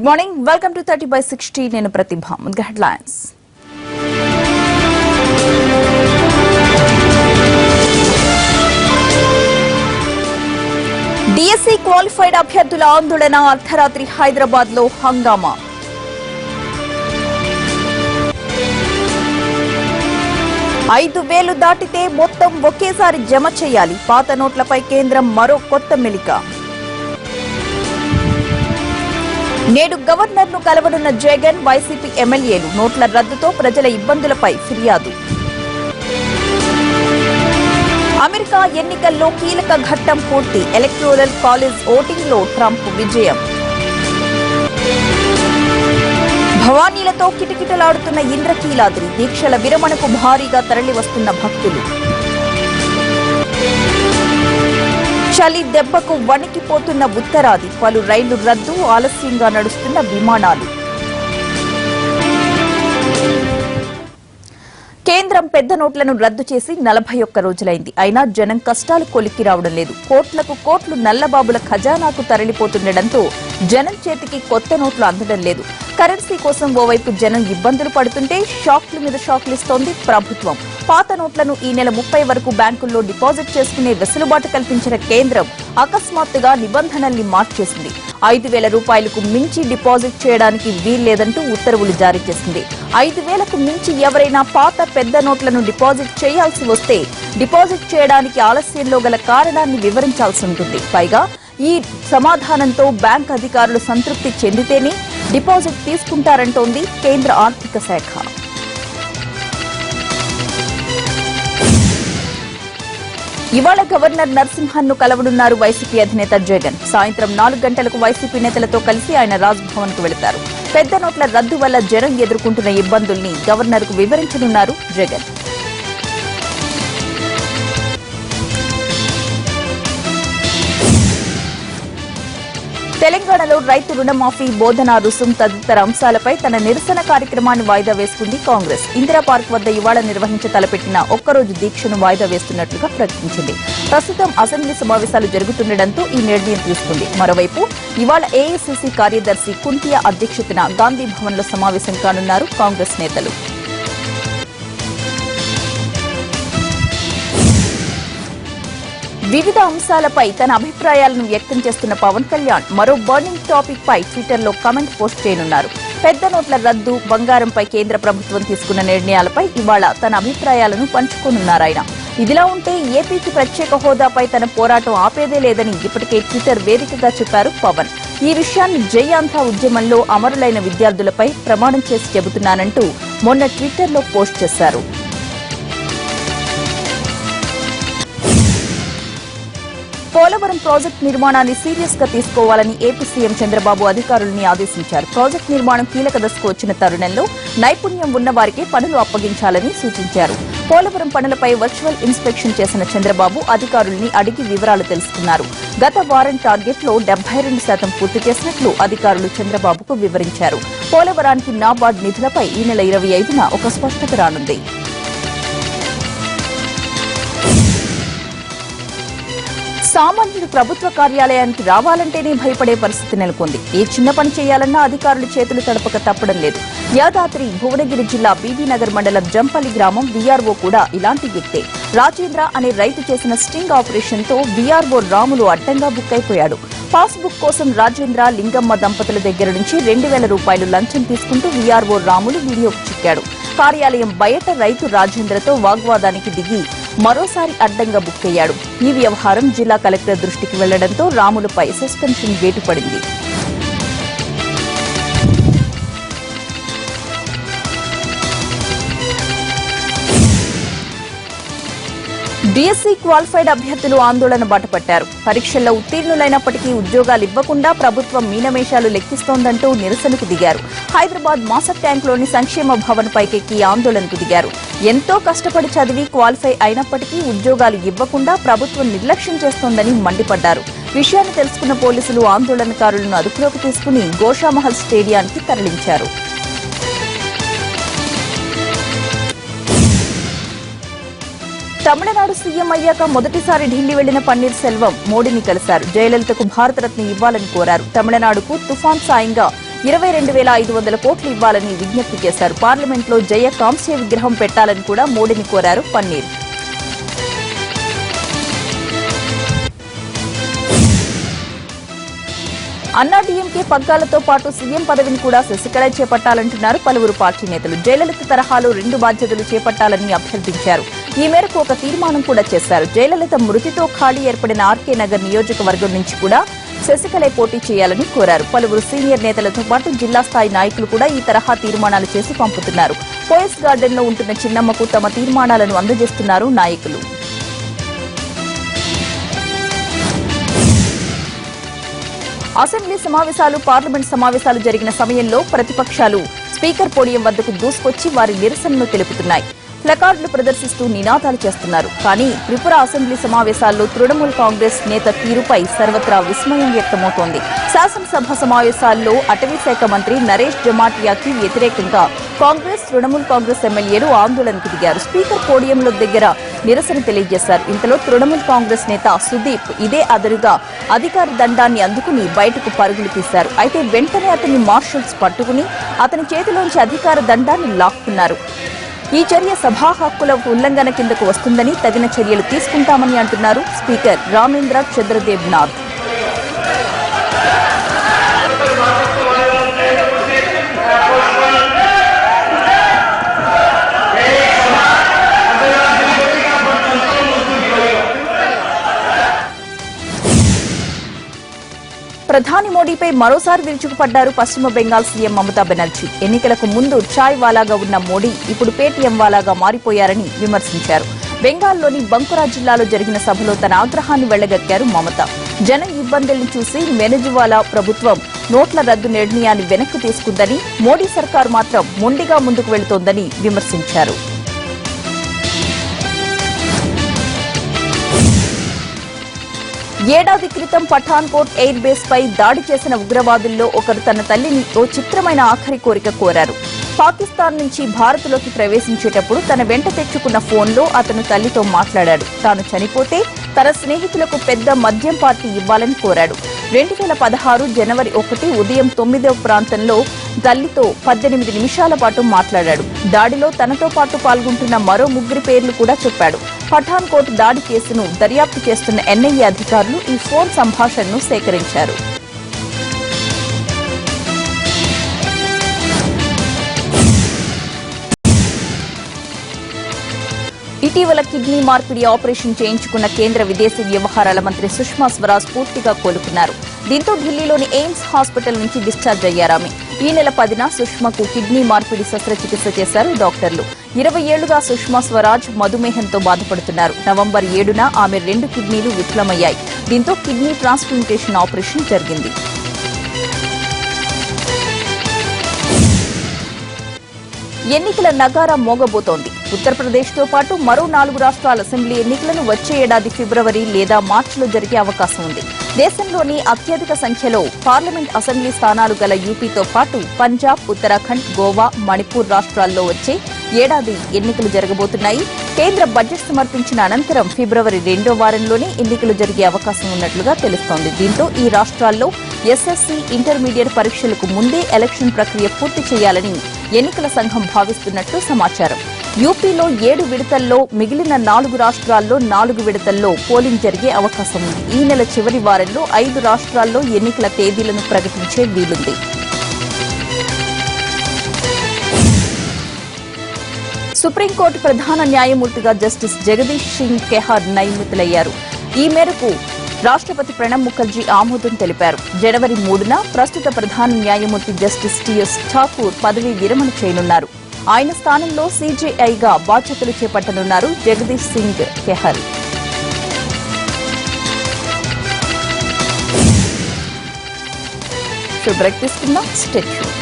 Morning welcome to 30/60 నేను ప్రతిభ ముందుగా headlines DSC qualified అభ్యర్థుల ఆందోళన అర్ధరాత్రి హైదరాబాద్ లో హంగామా 5,000 దాటితే మొత్తం ఒకేసారి జమ చేయాలి పాత నోట్లపై కేంద్రం మరో కొత్త మెలిక నేడు గవర్నర్ను కలవనున్న జగన్ వైసీపీ ఎమ్మెల్యేలు నోట్ల రద్దుతో ప్రజల ఇబ్బందులపై ఫిర్యాదు అమెరికా ఎన్నికల్లో కీలక ఘట్టం పూర్తి ఎలక్టోరల్ కాలేజ్ ఓటింగ్లో ట్రంప్ విజయం భవానీలతో కిటకిటలాడుతున్న ఇంద్రకీలాద్రి దీక్షల విరమణకు భారీగా తరలివస్తున్న భక్తులు చలి దెబ్బకు వణికిపోతున్న ఉత్తరాది పలు రైళ్లు రద్దు ఆలస్యంగా నడుస్తున్న విమానాలు కేంద్రం పెద్ద నోట్లను రద్దు చేసి 41 రోజులైంది అయినా జనం కష్టాలు కొలిక్కి రావడం లేదు కోట్లకు కోట్లు నల్లబాబుల ఖజానాకు తరలిపోతుండటంతో జనం చేతికి కొత్త నోట్లు అందడం లేదు కరెన్సీ కోసం ఓవైపు జనం ఇబ్బందులు పడుతుంటే షాక్ల మీద షాక్లు ఇస్తోంది ప్రభుత్వం పాత నోట్లను ఈ నెల 30 వరకు బ్యాంకుల్లో డిపాజిట్ చేసుకునే వెసులుబాటు కల్పించిన కేంద్రం అకస్మాత్తుగా నిబంధనల్ని మార్చేసింది 5,000 రూపాయలకు మించి డిపాజిట్ చేయడానికి వీల్లేదంటూ ఉత్తర్వులు జారీ చేసింది 5,000కు మించి ఎవరైనా పాత పెద్ద నోట్లను డిపాజిట్ చేయాల్సి వస్తే డిపాజిట్ చేయడానికి ఆలస్యంలో గల కారణాన్ని వివరించాల్సి ఉంటుంది పైగా ఈ సమాధానంతో బ్యాంక్ అధికారులు సంతృప్తి చెందితేనే డిపాజిట్ తీసుకుంటారంటోంది కేంద్ర ఆర్థిక శాఖ ఇవాళ గవర్నర్ నరసింహన్ను కలవనున్నారు వైసీపీ అధినేత జగన్ సాయంత్రం 4 గంటలకు వైసీపీ నేతలతో కలిసి ఆయన రాజ్భవన్ కు వెళతారు పెద్ద నోట్ల రద్దు వల్ల జనం ఎదుర్కొంటున్న ఇబ్బందుల్ని గవర్నర్ కు వివరించనున్నారు జగన్ తెలంగాణలో రైతు రుణమాఫీ బోధనా రుసుం తదితర అంశాలపై తన నిరసన కార్యక్రమాన్ని వాయిదా వేసుకుంది కాంగ్రెస్ ఇందిరా పార్క్ వద్ద ఇవాళ నిర్వహించ తలపెట్టిన ఒక్కరోజు దీక్షను వాయిదా వేస్తున్నట్లుగా ప్రకటించింది ప్రస్తుతం అసెంబ్లీ సమావేశాలు జరుగుతుండటంతో ఈ నిర్ణయం తీసుకుంది మరోవైపు ఇవాళ ఏఐసీసీ కార్యదర్శి కుంతియా అధ్యక్షతన గాంధీ భవన్ లో సమావేశం కానున్నారు కాంగ్రెస్ నేతలు వివిధ అంశాలపై తన అభిప్రాయాలను వ్యక్తం చేస్తున్న పవన్ కళ్యాణ్ మరో బర్నింగ్ టాపిక్ పై ట్విట్టర్లో కామెంట్ పోస్ట్ చేయనున్నారు పెద్ద నోట్ల రద్దు బంగారంపై కేంద్ర ప్రభుత్వం తీసుకున్న నిర్ణయాలపై ఇవాళ తన అభిప్రాయాలను పంచుకోనున్నారాయన ఇదిలా ఉంటే ఏపీకి ప్రత్యేక హోదాపై తన పోరాటం ఆపేదే లేదని ఇప్పటికే ట్విట్టర్ వేదికగా చెప్పారు పవన్ ఈ విషయాన్ని జై ఆంధ్ర ఉద్యమంలో అమరులైన విద్యార్థులపై ప్రమాణం చేసి చెబుతున్నానంటూ మొన్న ట్విట్టర్లో పోస్ట్ చేశారు పోలవరం ప్రాజెక్టు నిర్మాణాన్ని సీరియస్ గా తీసుకోవాలని ఏపీ సీఎం చంద్రబాబు అధికారులను ఆదేశించారు ప్రాజెక్టు నిర్మాణం కీలక దశకు వచ్చిన తరుణంలో నైపుణ్యం ఉన్న వారికి పనులు అప్పగించాలని సూచించారు పోలవరం పనులపై వర్చువల్ ఇన్స్పెక్షన్ చేసిన చంద్రబాబు అధికారుల్ని అడిగి వివరాలు తెలుసుకున్నారు గత వారం టార్గెట్ లో 72% పూర్తి చేసినట్లు అధికారులు చంద్రబాబుకు వివరించారు పోలవరానికి నాబార్డ్ నిధులపై ఈ నెల 25న ఒక స్పష్టత రానుంది సామాన్యుడు ప్రభుత్వ కార్యాలయానికి రావాలంటేనే భయపడే పరిస్థితి నెలకొంది ఏ చిన్న పని చేయాలన్నా అధికారులు చేతులు తడపక తప్పడం లేదు యాదాద్రి భువనగిరి జిల్లా బీబీనగర్ మండలం జంపల్లి గ్రామం వీఆర్ఓ కూడా ఇలాంటి వ్యక్తే రాజేంద్ర అనే రైతు చేసిన స్టింగ్ ఆపరేషన్ తో వీఆర్ఓ రాములు అడ్డంగా బుక్ అయిపోయాడు పాస్బుక్ కోసం రాజేంద్ర లింగమ్మ దంపతుల దగ్గర నుంచి 2,000 రూపాయలు లంచం తీసుకుంటూ వీఆర్ఓ రాములు వీడియోకు చిక్కాడు కార్యాలయం బయట రైతు రాజేంద్రతో వాగ్వాదానికి దిగి మరోసారి అడ్డంగా బుక్ అయ్యాడు ఈ వ్యవహారం జిల్లా కలెక్టర్ దృష్టికి వెళ్లడంతో రాములపై సస్పెన్షన్ వేటు పడింది డిఎస్సి క్వాలిఫైడ్ అభ్యర్థులు ఆందోళన బాటపట్టారు పరీక్షల్లో ఉత్తీర్ణులైనప్పటికీ ఉద్యోగాలు ఇవ్వకుండా ప్రభుత్వం మీనమేషాలు లెక్కిస్తోందంటూ నిరసనకు దిగారు హైదరాబాద్ మాసక్ ట్యాంక్లోని సంక్షేమ భవన్ పైకెక్కి ఆందోళనకు దిగారు ఎంతో కష్టపడి చదివి క్వాలిఫై అయినప్పటికీ ఉద్యోగాలు ఇవ్వకుండా ప్రభుత్వం నిర్లక్ష్యం చేస్తోందని మండిపడ్డారు విషయాన్ని తెలుసుకున్న పోలీసులు ఆందోళనకారులను అదుపులోకి తీసుకుని గోషామహల్ స్టేడియానికి తరలించారు తమిళనాడు సీఎం అయ్యాక మొదటిసారి ఢిల్లీ వెళ్లిన పన్నీర్ సెల్వం మోడీని కలిశారు జయలలితకు భారతరత్న ఇవ్వాలని కోరారు తమిళనాడుకు తుఫాన్ సాయంగా 22,500 కోట్లు ఇవ్వాలని విజ్ఞప్తి చేశారు. పార్లమెంట్లో జయ కాంస్య విగ్రహం పెట్టాలని కూడా మోడీని కోరారు పన్నీర్. అన్నాడీఎంకే పగ్గాలతో పాటు సీఎం పదవిని కూడా శశికళ చేపట్టాలంటున్నారు పలువురు పార్టీ నేతలు. జయలలిత తరహాలో 2 బాధ్యతలు చేపట్టాలని అభ్యర్థించారు. ఈ మేరకు ఒక తీర్మానం కూడా చేశారు. జయలలిత మృతితో ఖాళీ ఏర్పడిన ఆర్కే నగర్ నియోజకవర్గం నుంచి కూడా శశికళ పోటీ చేయాలని కోరారు. పలువురు సీనియర్ నేతలతో పాటు జిల్లా స్థాయి నాయకులు కూడా ఈ తరహా తీర్మానాలు చేసి పంపుతున్నారు. పోయస్ గార్డెన్ లో ఉంటున్న చిన్నమ్మకు తమ తీర్మానాలను అందజేస్తున్నారు నాయకులు. అసెంబ్లీ సమావేశాలు, పార్లమెంట్ సమావేశాలు జరిగిన సమయంలో ప్రతిపక్షాలు స్పీకర్ పోడియం వద్దకు దూసుకొచ్చి వారి నిరసనను తెలుపుతున్నాయి. ప్లకార్డులు ప్రదర్శిస్తూ నినాదాలు చేస్తున్నారు. కానీ త్రిపుర అసెంబ్లీ సమావేశాల్లో తృణమూల్ కాంగ్రెస్ నేత తీరుపై సర్వత్రా విస్మయం వ్యక్తమవుతోంది. శాసనసభ సమావేశాల్లో అటవీ శాఖ మంత్రి నరేష్ జమాటియాకి వ్యతిరేకంగా కాంగ్రెస్, తృణమూల్ కాంగ్రెస్ ఎమ్మెల్యేలు ఆందోళనకు దిగారు. స్పీకర్ పోడియంలో దగ్గర నిరసన తెలియజేశారు. ఇంతలో తృణమూల్ కాంగ్రెస్ నేత సుదీప్ ఇదే అదురుగా అధికార దండాన్ని అందుకుని బయటకు పరుగులు తీశారు. అయితే వెంటనే అతన్ని మార్షల్స్ పట్టుకుని అతని చేతిలోంచి అధికార దండాన్ని లాక్కున్నారు. ఈ చర్య సభా హక్కుల ఉల్లంఘన కిందకు వస్తుందని తగిన చర్యలు తీసుకుంటామని అంటున్నారు స్పీకర్ రామేంద్ర చంద్రదేవ్ నాథ్. ప్రధాని మోడీపై మరోసారి విరుచుకుపడ్డారు పశ్చిమ బెంగాల్ సీఎం మమతా బెనర్జీ. ఎన్నికలకు ముందు చాయ్ వాలాగా ఉన్న మోడీ ఇప్పుడు పేటీఎం వాలాగా మారిపోయారని విమర్శించారు. బెంగాల్లోని బంకురా జిల్లాలో జరిగిన సభలో తన ఆగ్రహాన్ని వెళ్లగక్కారు మమత. జన ఇబ్బందులను చూసి వెనజువాలా ప్రభుత్వం నోట్ల రద్దు నిర్ణయాన్ని వెనక్కి తీసుకుందని, మోడీ సర్కారు మాత్రం మొండిగా ముందుకు వెళుతోందని విమర్శించారు. ఏడాది క్రితం పఠాన్కోట్ ఎయిర్ బేస్ పై దాడి చేసిన ఉగ్రవాదుల్లో ఒకరు తన తల్లిని ఓ చిత్రమైన ఆఖరి కోరిక కోరారు. పాకిస్తాన్ నుంచి భారత్లోకి ప్రవేశించేటప్పుడు తన వెంట తెచ్చుకున్న ఫోన్లో అతను తల్లితో మాట్లాడాడు. తాను చనిపోతే తన స్నేహితులకు పెద్ద మద్యం పార్టీ ఇవ్వాలని కోరాడు. 2016 జనవరి 1 ఉదయం 9వ ప్రాంతంలో తల్లితో 18 నిమిషాల పాటు మాట్లాడాడు. దాడిలో తనతో పాటు పాల్గొంటున్న మరో 3 పేర్లు కూడా చెప్పాడు. పఠాన్కోట్ దాడి కేసును దర్యాప్తు చేస్తున్న ఎన్ఐఏ అధికారులు ఈ ఫోన్ సంభాషణను సేకరించారు. ఇటీవల కిడ్నీ మార్పిడి ఆపరేషన్ చేయించుకున్న కేంద్ర విదేశీ వ్యవహారాల మంత్రి సుష్మా స్వరాజ్ పూర్తిగా కోలుకున్నారు. దీంతో ఢిల్లీలోని ఎయిమ్స్ హాస్పిటల్ నుంచి డిశ్చార్జ్ అయ్యారామె. ఈ నెల 10న సుష్మాకు కిడ్నీ మార్పిడి శస్త్రచికిత్స చేశారు డాక్టర్లు. 20 ఏళ్లుగా సుష్మా స్వరాజ్ మధుమేహంతో బాధపడుతున్నారు. నవంబర్ 7న ఆమె 2 కిడ్నీలు విఫలమయ్యాయి. దీంతో కిడ్నీ ట్రాన్స్ప్లాంటేషన్ ఆపరేషన్ జరిగింది. ఎన్నికల నగారా మోగబోతోంది. ఉత్తరప్రదేశ్తో పాటు మరో 4 రాష్ట్రాల అసెంబ్లీ ఎన్నికలను వచ్చే ఏడాది ఫిబ్రవరి లేదా మార్చిలో జరిగే అవకాశం ఉంది. దేశంలోని అత్యధిక సంఖ్యలో పార్లమెంట్ అసెంబ్లీ స్థానాలు గల యూపీతో పాటు పంజాబ్, ఉత్తరాఖండ్, గోవా, మణిపూర్ రాష్ట్రాల్లో వచ్చే ఏడాది ఎన్నికలు జరగబోతున్నాయి. కేంద్ర బడ్జెట్ సమర్పించిన అనంతరం ఫిబ్రవరి 2వ వారంలోనే ఎన్నికలు జరిగే అవకాశం ఉన్నట్లుగా తెలుస్తోంది. దీంతో ఈ రాష్ట్రాల్లో ఎస్ఎస్సీ, ఇంటర్మీడియట్ పరీక్షలకు ముందే ఎలక్షన్ ప్రక్రియ పూర్తి చేయాలని ఎన్నికల సంఘం భావిస్తున్నట్లు సమాచారం. యూపీలో 7 విడతల్లో, మిగిలిన 4 రాష్ట్రాల్లో 4 విడతల్లో పోలింగ్ జరిగే అవకాశం ఉంది. ఈ నెల చివరి వారంలో 5 రాష్ట్రాల్లో ఎన్నికల తేదీలను ప్రకటించే వీలుంది. సుప్రీంకోర్టు ప్రధాన న్యాయమూర్తిగా జస్టిస్ జగదీష్ సింగ్ కెహార్ నియమితులయ్యారు. ఈ మేరకు రాష్ట్రపతి ప్రణబ్ ముఖర్జీ ఆమోదం తెలిపారు. జనవరి 3న ప్రస్తుత ప్రధాన న్యాయమూర్తి జస్టిస్ టిఎస్ ఠాకూర్ పదవీ విరమణ చేయనున్నారు. ఆయన స్థానంలో సీజేఐగా బాధ్యతలు చేపట్టనున్నారు జగదీష్ సింగ్ కెహార్. బ్రేక్ తీసుకున్నాం. Stay tuned.